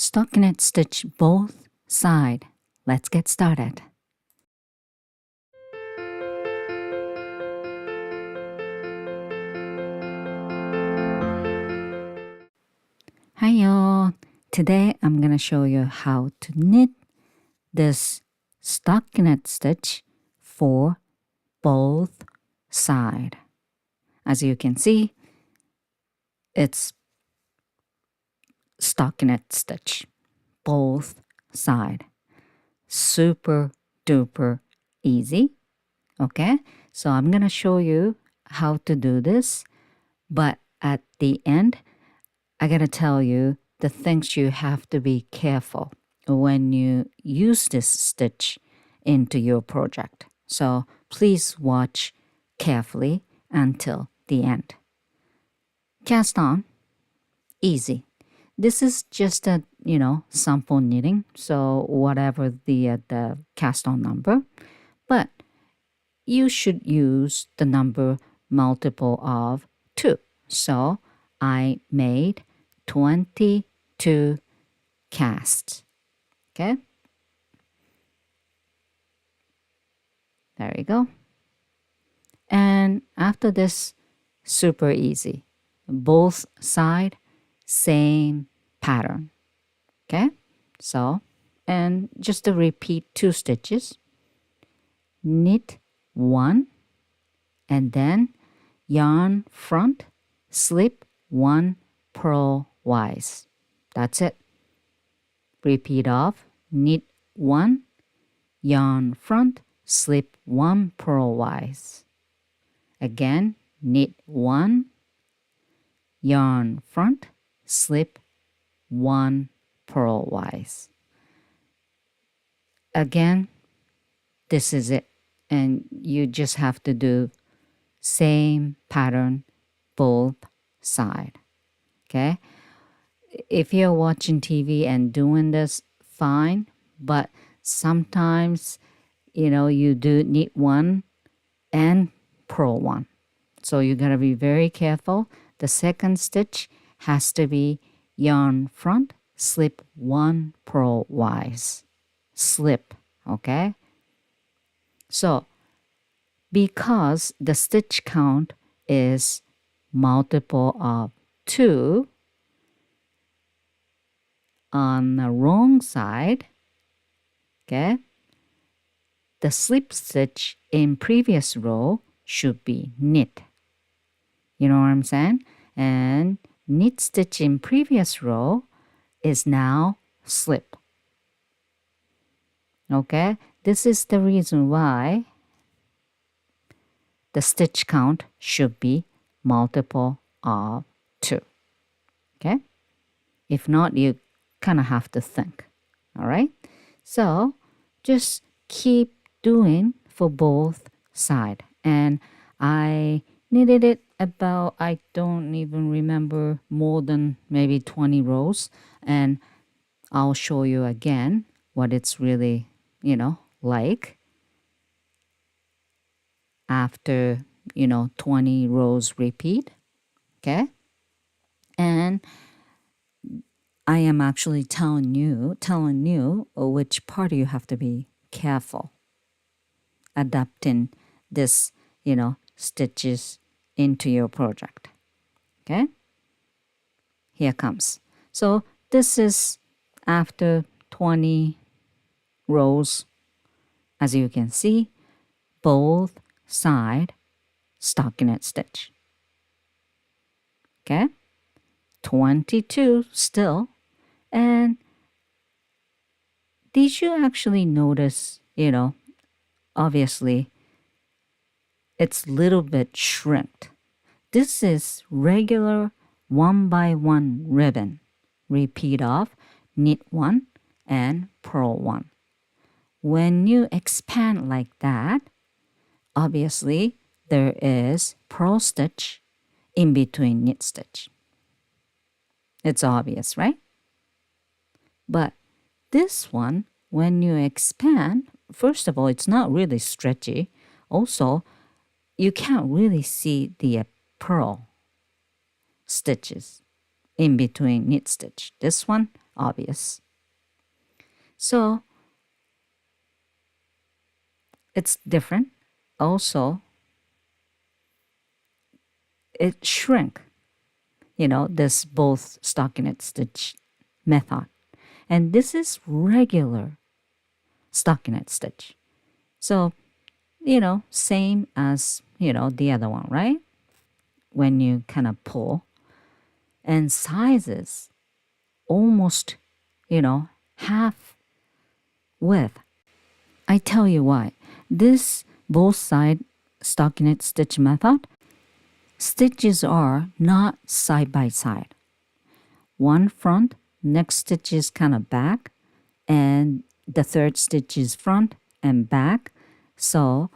stockinette stitch both sides. Let's get started. Hiyo! Today I'm going to show you how to knit this stockinette stitch for both sides. As you can see, it's stockinette stitch, both sides. Super duper easy. Okay, so I'm going to show you how to do this, but at the end, I got to tell you the things you have to be careful when you use this stitch into your project. So please watch carefully until the end. Cast on, easy. This is just a, sample knitting, so whatever the cast on number, but you should use the number multiple of 2. So I made 22 casts. Okay? There you go. And after this, super easy. Both sides, same pattern. Okay? So, and just to repeat 2 stitches. Knit 1 and then yarn front, slip 1 purlwise. That's it. Repeat off, knit 1, yarn front, slip 1 purlwise. Again, knit 1, yarn front, slip 1 purlwise. Again, this is it. And you just have to do same pattern both sides. Okay? If you're watching TV and doing this, fine. But sometimes, you do knit 1 and purl 1. So you got to be very careful. The second stitch has to be yarn front, slip 1 purlwise. Slip, okay? So, because the stitch count is multiple of 2, on the wrong side, okay, the slip stitch in previous row should be knit. You know what I'm saying? And knit stitch in previous row is now slip. Okay, this is the reason why the stitch count should be multiple of 2. Okay, if not, you kind of have to think. All right, so just keep doing for both sides. And I knitted it about, I don't even remember, more than maybe 20 rows. And I'll show you again what it's really like after 20 rows repeat. Okay, and I am actually telling you which part you have to be careful adapting this stitches into your project. Okay, here comes. So this is after 20 rows. As you can see, both side stockinette stitch. Okay, 22 still. And did you actually notice, obviously it's a little bit shrinked. This is regular 1x1 ribbon. Repeat off, knit 1 and purl 1. When you expand like that, obviously there is purl stitch in between knit stitch. It's obvious, right? But this one, when you expand, first of all, it's not really stretchy. Also, you can't really see the purl stitches in between knit stitch. This one, obvious. So it's different. Also, it shrink, this both stockinette stitch method. And this is regular stockinette stitch. So, same as, the other one, right? When you kind of pull. And sizes almost, half width. I tell you why. This both side stockinette stitch method, stitches are not side by side. One front, next stitch is kind of back, and the third stitch is front and back. So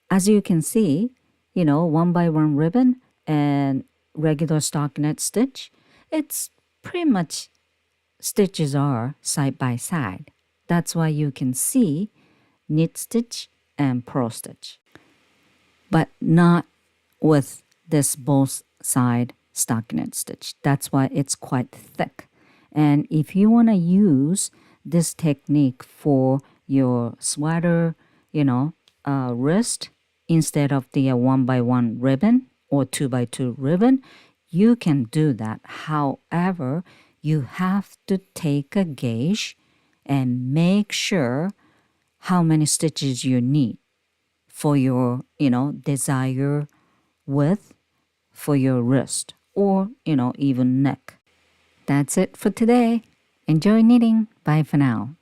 as you can see, one by one ribbon and regular stockinette stitch, it's pretty much stitches are side by side. That's why you can see knit stitch and purl stitch, but not with this both side stockinette stitch. That's why it's quite thick. And if you want to use this technique for your sweater, wrist, instead of the one by one ribbon or two by two ribbon, you can do that. However, you have to take a gauge and make sure how many stitches you need for your, desired width for your wrist or, even neck. That's it for today. Enjoy knitting. Bye for now.